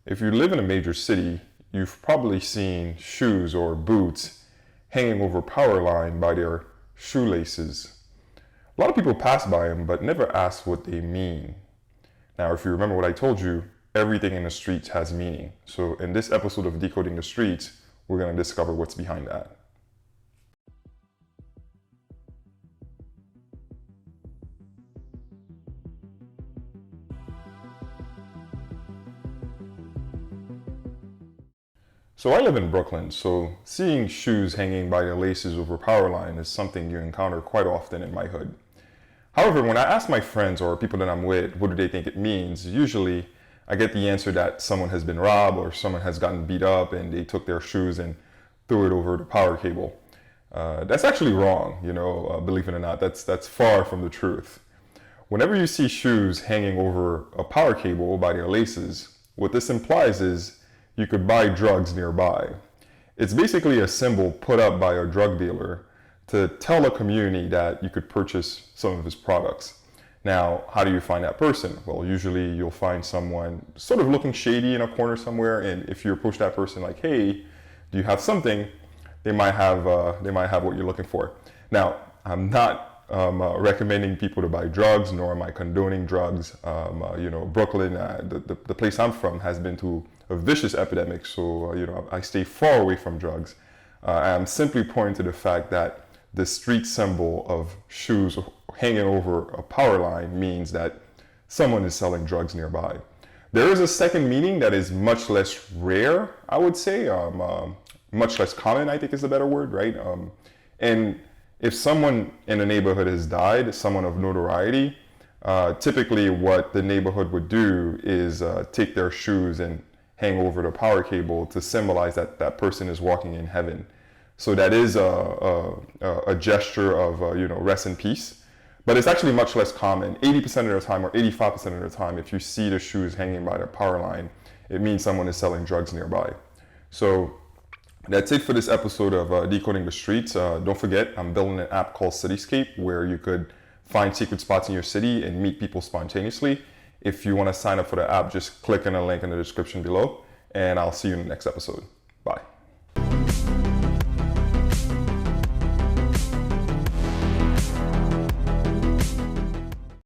If you live in a major city, you've probably seen shoes or boots hanging over power line by their shoelaces. A lot of people pass by them but never ask what they mean. Now, if you remember what I told you, everything in the streets has meaning. So in this episode of Decoding the Streets, we're going to discover what's behind that. So I live in Brooklyn, so seeing shoes hanging by their laces over power line is something you encounter quite often in my hood. However, when I ask my friends or people that I'm with, what do they think it means? Usually I get the answer that someone has been robbed or someone has gotten beat up and they took their shoes and threw it over the power cable. That's actually wrong, believe it or not. That's far from the truth. Whenever you see shoes hanging over a power cable by their laces, what this implies is you could buy drugs nearby. It's basically a symbol put up by a drug dealer to tell a community that you could purchase some of his products. Now, how do you find that person? Well, usually you'll find someone sort of looking shady in a corner somewhere, and if you approach that person like, "Hey, do you have something?" They might have what you're looking for. Now, I'm not recommending people to buy drugs, nor am I condoning drugs. Brooklyn, the place I'm from, has been through a vicious epidemic, so I stay far away from drugs. I'm simply pointing to the fact that the street symbol of shoes hanging over a power line means that someone is selling drugs nearby. There is a second meaning that is much less rare, I would say, much less common, I think is the better word, right? And if someone in a neighborhood has died, someone of notoriety, typically what the neighborhood would do is take their shoes and hang over the power cable to symbolize that that person is walking in heaven. So that is a gesture of rest in peace, but it's actually much less common. 80% of the time or 85% of the time, if you see the shoes hanging by the power line, it means someone is selling drugs nearby. So that's it for this episode of Decoding the Streets. Don't forget, I'm building an app called Cityscape where you could find secret spots in your city and meet people spontaneously. If you want to sign up for the app, just click on the link in the description below, and I'll see you in the next episode.